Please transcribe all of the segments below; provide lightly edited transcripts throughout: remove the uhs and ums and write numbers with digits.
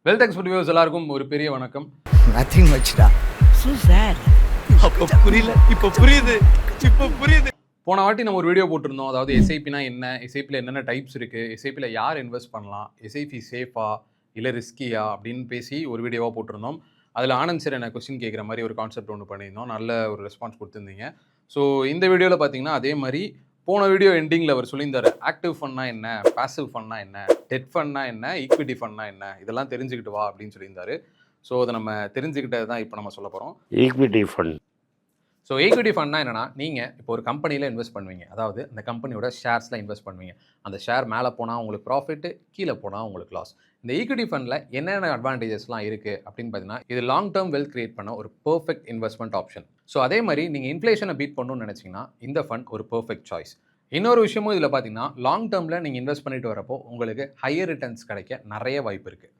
Wealth expert viewers எல்லாருக்கும் ஒரு பெரிய வணக்கம். நத்திங் மச்டா. So sad. இப்போ புரியுது. போன வாட்டி நம்ம ஒரு வீடியோ போட்டிருந்தோம். அதாவது எஸ்ஐபினா என்ன, எஸ்ஐபியில் என்னென்ன டைப்ஸ் இருக்குது, எஸ்ஐபியில் யார் இன்வெஸ்ட் பண்ணலாம், எஸ்ஐபி சேஃபா இல்லை ரிஸ்கியா அப்படின்னு பேசி ஒரு வீடியோவாக போட்டிருந்தோம். அதில் ஆனந்த் சார் என்ன கொஸ்டின் கேட்குற மாதிரி ஒரு கான்செப்ட் ஒன்று பண்ணியிருந்தோம். நல்ல ஒரு ரெஸ்பான்ஸ் கொடுத்துருந்தீங்க. ஸோ இந்த வீடியோவில் பார்த்தீங்கன்னா அதே மாதிரி போன வீடியோ எண்டிங்கில் அவர் சொல்லியிருந்தார், ஆக்டிவ் ஃபண்ட்னா என்ன, பாசிவ் ஃபண்ட்னா என்ன, டெட் ஃபண்ட்னா என்ன, ஈக்விட்டி ஃபண்ட்னா என்ன, இதெல்லாம் தெரிஞ்சுக்கிட்டு வா அப்படின்னு சொல்லியிருந்தாரு. ஸோ அதை நம்ம தெரிஞ்சுக்கிட்டது தான் இப்போ நம்ம சொல்ல போகிறோம். Equity fund. ஸோ ஈக்விட்டி ஃபண்ட்னா என்னன்னா, நீங்கள் இப்போ ஒரு கம்பெனியில் இன்வெஸ்ட் பண்ணுவீங்க. அதாவது அந்த கம்பெனியோட ஷேர்ஸில் இன்வெஸ்ட் பண்ணுவீங்க. அந்த ஷேர் மேலே போனால் உங்களுக்கு ப்ராஃபிட்டு, கீழே போனால் உங்களுக்கு லாஸ். இந்த ஈக்விட்டி ஃபண்டில் என்னென்ன அட்வான்டேஜஸ்லாம் இருக்குது அப்படின்னு பார்த்தீங்கன்னா, இது லாங் டேர்ம் வெல்த் கிரியேட் பண்ண ஒரு பெர்ஃபெக்ட் இன்வெஸ்ட்மெண்ட் ஆப்ஷன். ஸோ அதே மாதிரி நீங்கள் இன்ஃப்ளேஷனை பீட் பண்ணணும்னு நினச்சிங்கன்னா இந்த ஃபண்ட் ஒரு பெர்ஃபெக்ட் சாய்ஸ். இன்னொரு விஷயமும் இதில் பார்த்தீங்கன்னா, லாங் டேர்மில் நீங்கள் இன்வெஸ்ட் பண்ணிட்டு வரப்போ உங்களுக்கு ஹையர் ரிட்டர்ன்ஸ் கிடைக்க நிறைய வாய்ப்பு இருக்குது.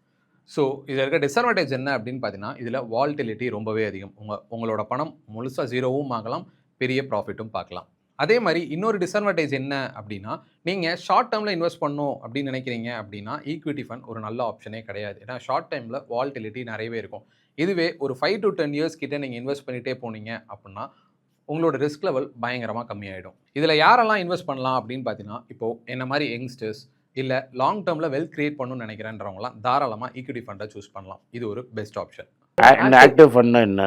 ஸோ இதில் இருக்க டிஸ்அட்வான்டேஜ் என்ன அப்படின்னு பார்த்தீங்கன்னா, இதில் வால்டிலிட்டி ரொம்பவே அதிகம். உங்களோட பணம் முழுசாக ஜீரோவும் ஆகலாம், பெரிய ப்ராஃபிட்டும் பார்க்கலாம். அதே மாதிரி இன்னொரு டிஸ்அட்வான்டேஜ் என்ன அப்படின்னா, நீங்கள் ஷார்ட் டேர்மில் இன்வெஸ்ட் பண்ணணும் அப்படின்னு நினைக்கிறீங்க அப்படின்னா ஈக்விட்டி ஃபண்ட் ஒரு நல்ல ஆப்ஷனே கிடையாது. ஏன்னா ஷார்ட் டைமில் வால்டிலிட்டி நிறையவே இருக்கும். இதுவே ஒரு 5 to 10 இயர்ஸ் கிட்டே நீங்கள் இன்வெஸ்ட் பண்ணிகிட்டே போனீங்க அப்படின்னா உங்களோட ரிஸ்க் லெவல் பயங்கரமாக கம்மியாயிடும். இதில் யாரெல்லாம் இன்வெஸ்ட் பண்ணலாம் அப்படின்னு பார்த்தீங்கன்னா, இப்போது என்ன மாதிரி யங்ஸ்டர்ஸ் இல்லை லாங் டேர்மில் வெல்த் கிரியேட் பண்ணணும்னு நினைக்கிறேன்றவங்களாம் தாராளமாக ஈக்விட்டி ஃபண்டை சூஸ் பண்ணலாம். இது ஒரு பெஸ்ட் ஆப்ஷன். ஆக்டிவ் ஃபண்ட்னா என்ன?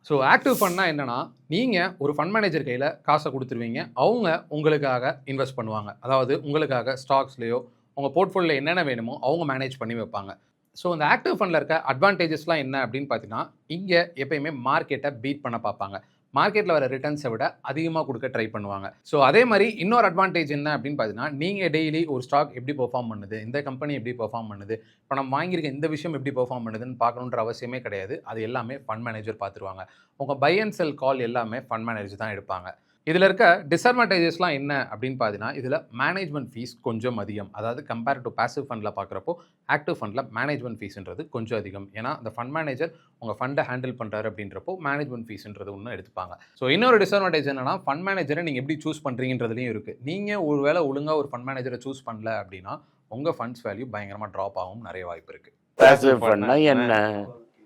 ஸோ ஆக்டிவ் ஃபண்ட்னா என்னன்னா, நீங்கள் ஒரு ஃபண்ட் மேனேஜர் கையில் காசை கொடுத்துருவீங்க, அவங்க உங்களுக்காக இன்வெஸ்ட் பண்ணுவாங்க. அதாவது உங்களுக்காக ஸ்டாக்ஸ்லேயோ உங்கள் போர்ட்ஃபோலியோவில் என்னென்ன வேணுமோ அவங்க மேனேஜ் பண்ணி வைப்பாங்க. ஸோ இந்த ஆக்டிவ் ஃபண்டில் இருக்க அட்வான்டேஜஸ்லாம் என்ன அப்படின்னு பார்த்தீங்கன்னா, இங்கே எப்பயுமே மார்க்கெட்டை பீட் பண்ண பார்ப்பாங்க. மார்க்கெட்டில் வர ரிட்டர்ன்ஸை விட அதிகமாக கொடுக்க ட்ரை பண்ணுவாங்க. ஸோ அதே மாதிரி இன்னொரு அட்வான்டேஜ் என்ன அப்படின்னு பார்த்தீங்கன்னா, நீங்கள் டெய்லி ஒரு ஸ்டாக் எப்படி பெர்ஃபார்ம் பண்ணுது, இந்த கம்பெனி எப்படி பெர்ஃபார்ம் பண்ணுது, இப்போ நம்ம வாங்கியிருக்க இந்த விஷயம் எப்படி பெர்ஃபார்ம் பண்ணுதுன்னு பார்க்கணுன்ற அவசியமே கிடையாது. அது எல்லாமே ஃபண்ட் மேனேஜர் பார்த்துருவாங்க. உங்கள் பை அண்ட் செல் கால் எல்லாமே ஃபண்ட் மேனேஜர் தான் எடுப்பாங்க. இதில் இருக்க டிஸ்அட்வான்டேஜஸ்லாம் என்ன அப்படின்னு பார்த்தீங்கன்னா, இதில் மேனேஜ்மெண்ட் ஃபீஸ் கொஞ்சம் அதிகம். அதாவது கம்பேர் டு பாசிவ் ஃபண்டில் பார்க்குறப்போ ஆக்டிவ் ஃபண்டில் மேனேஜ்மெண்ட் ஃபீஸ்ன்றது கொஞ்சம் அதிகம். ஏன்னா அந்த ஃபண்ட் மேனேஜர் உங்கள் ஃபண்டை ஹேண்டில் பண்ணுறாரு அப்படின்றப்போ மேனேஜ்மெண்ட் ஃபீஸ்ன்றது ஒன்று எடுத்துப்பாங்க. ஸோ இன்னொரு டிஸ்அட்வான்டேஜ் என்னன்னா, ஃபண்ட் மேனேஜரை நீங்கள் எப்படி சூஸ் பண்ணுறீங்கன்றதுலையும் இருக்குது. நீங்கள் ஒரு வேளை ஒழுங்காக ஒரு ஃபண்ட் மேனேஜரை சூஸ் பண்ணல அப்படின்னா உங்கள் ஃபண்ட்ஸ் வேல்யூ பயங்கரமாக ட்ராப் ஆகும் நிறைய வாய்ப்பு இருக்குது. பாசிவ் ஃபண்ட்னா என்ன?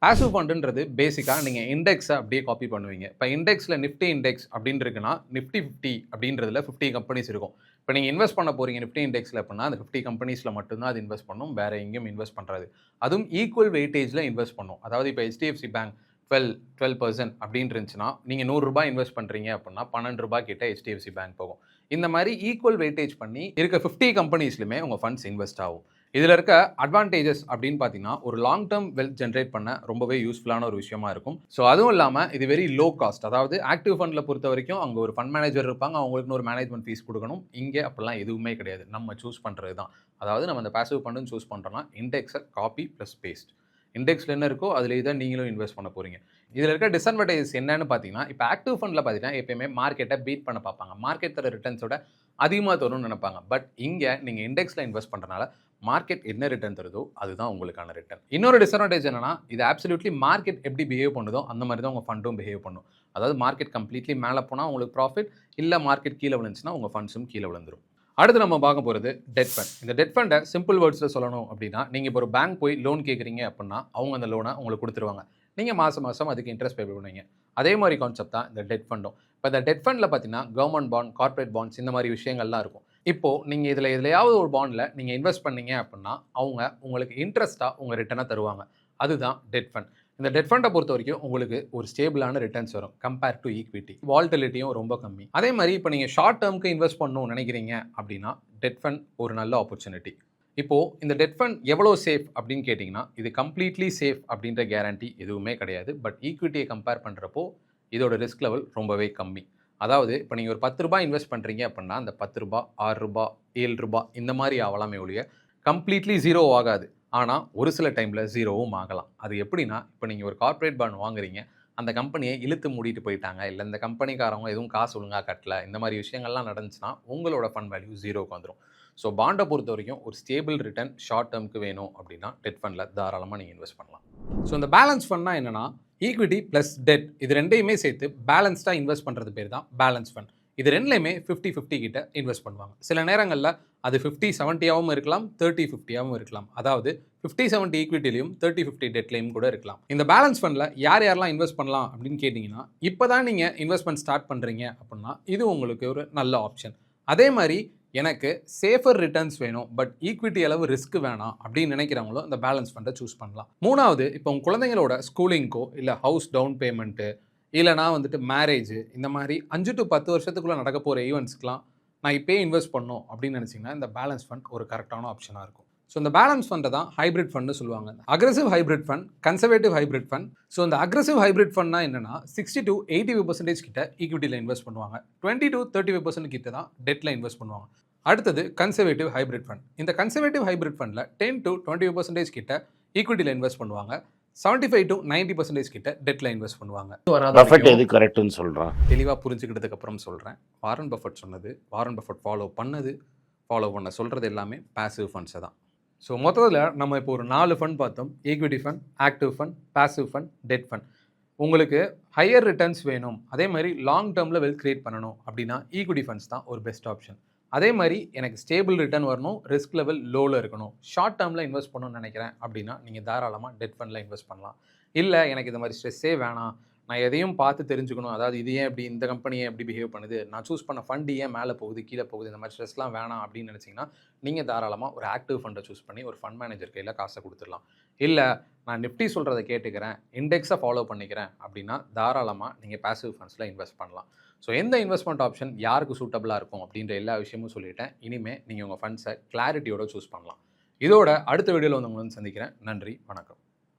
பாசிவ் ஃபண்டுன்றது பேசிக்காக நீங்கள் இண்டெக்ஸை அப்படியே காப்பி பண்ணுவீங்க. இப்போ இண்டெக்ஸில் நிஃப்டி இண்டெக்ஸ் அப்படின்னு இருக்குன்னா, நிஃப்டி 50 அப்படின்றதுல 50 கம்பெனிஸ் இருக்கும். இப்போ நீங்கள் இன்வெஸ்ட் பண்ண போகிறீங்க நிஃப்டி இண்டெக்ஸில் அப்படின்னா அந்த 50 கம்பெனிஸில் மட்டும்தான் அது இன்வெஸ்ட் பண்ணும், வேறு எங்கேயும் இன்வெஸ்ட் பண்ணுறது. அதுவும் ஈக்குவல் வெயிட்டேஜில் இன்வெஸ்ட் பண்ணும். அதாவது இப்போ HDFC பேங்க் 12% அப்படின்னு இருந்துச்சுன்னா, நீங்கள் ₹100 இன்வெஸ்ட் பண்ணுறீங்க அப்படின்னா ₹12 கிட்ட HDFC பேங்க் போகும். இந்த மாதிரி ஈக்குவல் வெயிட்டேஜ் பண்ணி இருக்க 50 கம்பெனிஸ்லையுமே உங்கள் ஃபண்ட்ஸ் இன்வெஸ்ட் ஆகும். இதில் இருக்க அட்வான்டேஜஸ் அப்படின்னு பார்த்தீங்கன்னா, ஒரு லாங் டேர்ம் வெல்த் ஜென்ரேட் பண்ண ரொம்பவே யூஸ்ஃபுல்லான ஒரு விஷயமா இருக்கும். ஸோ அதுவும் இல்லாமல் இது வெரி லோ காஸ்ட். அதாவது ஆக்டிவ் ஃபண்டில் பொறுத்த வரைக்கும் அங்கே ஒரு ஃபண்ட் மேனேஜர் இருப்பாங்க, அவங்களுக்கு ஒரு மேனேஜ்மெண்ட் ஃபீஸ் கொடுக்கணும். இங்கே அப்படிலாம் எதுவுமே கிடையாது, நம்ம சூஸ் பண்ணுறது தான். அதாவது நம்ம அந்த பாசிவ் ஃபண்டுன்னு சூஸ் பண்ணுறோன்னா இண்டெக்ஸை காப்பி ப்ளஸ் பேஸ்ட். இண்டெக்ஸில் என்ன இருக்கோ அதிலே தான் நீங்களும் இன்வெஸ்ட் பண்ண போகிறீங்க. இதில் இருக்க டிஸ்அட்வான்டேஜஸ் என்னன்னு பார்த்தீங்கன்னா, இப்போ ஆக்டிவ் ஃபண்டில் பார்த்தீங்கன்னா எப்பயுமே மார்க்கெட்டை பீட் பண்ண பார்ப்பாங்க. மார்க்கெட் தர ரிட்டர்ன்ஸோட அதிகமாக தரும்னு நினைப்பாங்க. பட் இங்கே நீங்கள் இண்டெக்ஸில் இன்வெஸ்ட் பண்ணுறதுனால மார்க்கெட் என்ன ரிட்டர்ன் தருதோ அதுதான் உங்களுக்கான ரிட்டர்ன். இன்னொரு டிஸ்அட்வான்டேஜ் என்னன்னா, இது ஆப்சல்யூட்லி மார்க்கெட் எப்படி பிஹேவ் பண்ணுதோ அந்த மாதிரி தான் உங்கள் ஃபண்டும் பிஹேவ் பண்ணும். அதாவது மார்க்கெட் கம்ப்ளீட்லி மேலே போனால் உங்களுக்கு ப்ராஃபிட், இல்லை மார்க்கெட் கீழே விழுந்துச்சுன்னா உங்கள் ஃபண்ட்ஸும் கீழே விழுந்துடும். அடுத்து நம்ம பார்க்க போகிறது டெட் ஃபண்ட். இந்த டெட் ஃபண்டை சிம்பிள் வேர்ட்ஸில் சொல்லணும் அப்படின்னா, நீங்கள் இப்போ ஒரு பேங்க் போய் லோன் கேட்குறீங்க அப்படின்னா அவங்க அந்த லோனை உங்களுக்கு கொடுத்துருவாங்க. நீங்கள் மாதம் அதுக்கு இன்ட்ரெஸ்ட் பே பண்ணுவீங்க. அதே மாதிரி கான்செப்ட் தான் இந்த டெட் ஃபண்டும். இப்போ இந்த டெட் ஃபண்டில் பார்த்தீங்கன்னா கவர்மெண்ட் பாண்ட், கார்ப்பரேட் பாண்ட்ஸ் இந்த மாதிரி விஷயங்கள்லாம் இருக்கும். இப்போது நீங்கள் எதுலையாவது ஒரு பாண்டில் நீங்கள் இன்வெஸ்ட் பண்ணீங்க அப்படின்னா அவங்க உங்களுக்கு இன்ட்ரெஸ்ட்டாக உங்கள் ரிட்டர்னை தருவாங்க. அதுதான் டெட் ஃபண்ட். இந்த டெட் ஃபண்டை பொறுத்த வரைக்கும் உங்களுக்கு ஒரு ஸ்டேபிளான ரிட்டர்ன்ஸ் வரும் கம்பேர் டு ஈக்விட்டி. வால்டிலிட்டியும் ரொம்ப கம்மி. அதே மாதிரி இப்போ நீங்கள் ஷார்ட் டேர்முக்கு இன்வெஸ்ட் பண்ணணும்னு நினைக்கிறீங்க அப்படின்னா டெட் ஃபண்ட் ஒரு நல்ல ஆப்பர்ச்சுனிட்டி. இப்போது இந்த டெட் ஃபண்ட் எவ்வளோ சேஃப் அப்படின்னு கேட்டிங்கன்னா, இது கம்ப்ளீட்லி சேஃப் அப்படின்ற கேரண்டி எதுவுமே கிடையாது. பட் ஈக்விட்டியை கம்பேர் பண்ணுறப்போ இதோட ரிஸ்க் லெவல் ரொம்பவே கம்மி. அதாவது இப்போ நீங்கள் ஒரு ₹10 இன்வெஸ்ட் பண்ணுறீங்க அப்படின்னா அந்த ₹10 ₹6 ₹7 இந்த மாதிரி ஆகலாமே ஒழிய கம்ப்ளீட்லி ஜீரோ ஆகாது. ஆனால் ஒரு சில டைமில் ஜீரோவும் ஆகலாம். அது எப்படின்னா, இப்போ நீங்கள் ஒரு கார்ப்பரேட் பாண்ட் வாங்குறீங்க, அந்த கம்பெனியை இழுத்து மூடிட்டு போயிட்டாங்க, இல்லை இந்த கம்பெனிக்காரவங்க எதுவும் காசு ஒழுங்காக கட்டலை, இந்த மாதிரி விஷயங்கள்லாம் நடந்துச்சுன்னா உங்களோட ஃபண்ட் வேல்யூ ஜீரோக்கு வந்துடும். ஸோ பாண்டை பொறுத்த வரைக்கும் ஒரு ஸ்டேபிள் ரிட்டர்ன் ஷார்ட் டேர்முக்கு வேணும் அப்படின்னா டெட் ஃபண்டில் தாராளமாக நீங்கள் இன்வெஸ்ட் பண்ணலாம். ஸோ இந்த பேலன்ஸ் ஃபண்ட்னா என்னென்னா, ஈக்விட்டி ப்ளஸ் டெட் இது ரெண்டையுமே சேர்த்து பேலன்ஸ்டாக இன்வெஸ்ட் பண்ணுறது பேர் தான் பேலன்ஸ் ஃபண்ட். இது ரெண்டுலையுமே 50-50 கிட்ட இன்வெஸ்ட் பண்ணுவாங்க. சில நேரங்களில் அது 50-70ஆகவும் இருக்கலாம், 30-50ஆகவும் இருக்கலாம். அதாவது 50-70 ஈக்விட்டிலையும் 30-50 டெட்லையும் கூட இருக்கலாம். இந்த பேலன்ஸ் ஃபண்டில் யாரெல்லாம் இன்வெஸ்ட் பண்ணலாம் அப்படின்னு கேட்டிங்கன்னா, இப்போ தான் நீங்கள் இன்வெஸ்ட்மெண்ட் ஸ்டார்ட் பண்ணுறீங்க அப்படின்னா இது உங்களுக்கு ஒரு நல்ல ஆப்ஷன். அதே மாதிரி எனக்கு சேஃபர் ரிட்டர்ன்ஸ் வேணும், பட் ஈக்விட்டி அளவு ரிஸ்க் வேணாம் அப்படின்னு நினைக்கிறவங்களும் இந்த பேலன்ஸ் ஃபண்டை சூஸ் பண்ணலாம். மூணாவது, இப்போ உங்கள் குழந்தைங்களோட ஸ்கூலிங்க்கோ இல்லை ஹவுஸ் டவுன் பேமெண்ட்டு இல்லைனா வந்துட்டு மேரேஜ், இந்த மாதிரி 5 to 10 வருஷத்துக்குள்ளே நடக்க போகிற ஈவெண்ட்ஸ்க்குலாம் நான் இப்போயே இன்வெஸ்ட் பண்ணணும் அப்படின்னு நினச்சிங்கன்னா இந்த பேலன்ஸ் ஃபண்ட் ஒரு கரெக்டான ஆப்ஷனாக இருக்கும். ஸோ இந்த பேலன்ஸ் ஃபண்டை தான் ஹைப்ரிட் ஃபண்ட்னு சொல்லுவாங்க. Aggressive hybrid fund, conservative hybrid fund. So இந்த அக்ரெசிவ் ஹைப்ரிட் ஃபண்ட்னா என்னென்னா 60 to 85% கிட்ட ஈக்விட்டியில் இன்வெஸ்ட் பண்ணுவாங்க, 20 to 35% கிட்ட தான் டெட்டில் இன்வெஸ்ட் பண்ணுவாங்க. அடுத்தது கன்சர்வேட்டிவ் ஹைப்ரிட் ஃபண்ட். இந்த கன்சர்வேட்டிவ் ஹைப்ரிட் ஃபண்டில் 10 to 25% கிட்ட ஈக்விட்டியில் இன்வெஸ்ட் பண்ணுவாங்க, 75 to 90% கிட்ட டெட்டில் இன்வெஸ்ட் பண்ணுவாங்க. பஃபெட் எது கரெக்ட்னு சொல்கிறான் தெளிவாக புரிஞ்சுக்கிட்டதுக்கு அப்புறம் சொல்கிறேன். வாரன் பஃபெட் சொன்னது, வாரன் பஃபெட் ஃபாலோ பண்ண சொல்கிறது எல்லாமே பாசிவ் ஃபண்ட்ஸை தான். ஸோ மொத்தத்தில் நம்ம இப்போ ஒரு 4 ஃபண்ட் பார்த்தோம். Equity fund, active fund, passive fund, debt fund. உங்களுக்கு ஹையர் ரிட்டர்ன்ஸ் வேணும், அதே மாதிரி லாங் டேர்மில் வெல்த் கிரியேட் பண்ணணும் அப்படின்னா ஈக்விட்டி ஃபண்ட்ஸ் தான் ஒரு பெஸ்ட் ஆப்ஷன். அதே மாதிரி எனக்கு ஸ்டேபிள் ரிட்டர்ன் வரணும், ரிஸ்க் லெவல் லோவில் இருக்கணும், ஷார்ட் டேர்மில் இன்வெஸ்ட் பண்ணணும்னு நினைக்கிறேன் அப்படின்னா நீங்கள் தாராளமாக டெட் ஃபண்டில் இன்வெஸ்ட் பண்ணலாம். இல்லை எனக்கு இந்த மாதிரி ஸ்ட்ரெஸ்ஸே வேணாம், நான் எதையும் பார்த்து தெரிஞ்சுக்கணும், அதாவது இது ஏன் இப்படி, இந்த கம்பெனியை எப்படி பிஹேவ் பண்ணுது, நான் சூஸ் பண்ண ஃபண்ட் ஏன் மேலே போகுது கீழே போகுது, இந்த மாதிரி ஸ்ட்ரெஸ்லாம் வேணாம் அப்படின்னு நினச்சிங்கன்னா நீங்கள் தாராளமாக ஒரு ஆக்டிவ் ஃபண்டை சூஸ் பண்ணி ஒரு ஃபண்ட் மேனேஜர் கையில் காசை கொடுத்துடலாம். இல்லை நான் நிஃப்டி சொல்கிறத கேட்டுக்கிறேன், இண்டெக்ஸை ஃபாலோ பண்ணிக்கிறேன் அப்படின்னா தாராளமாக நீங்கள் பாசிவ் ஃபண்ட்ஸில் இன்வெஸ்ட் பண்ணலாம். ஸோ எந்த இன்வெஸ்ட்மெண்ட் ஆப்ஷன் யாருக்கு சூட்டபுளாக இருக்கும் அப்படின்ற எல்லா விஷயமும் சொல்லிட்டேன். இனிமேல் நீங்கள் உங்கள் ஃபண்ட்ஸை கிளாரிட்டியோட சூஸ் பண்ணலாம். இதோட அடுத்த வீடியோவில் வந்து உங்களை சந்திக்கிறேன். நன்றி, வணக்கம்.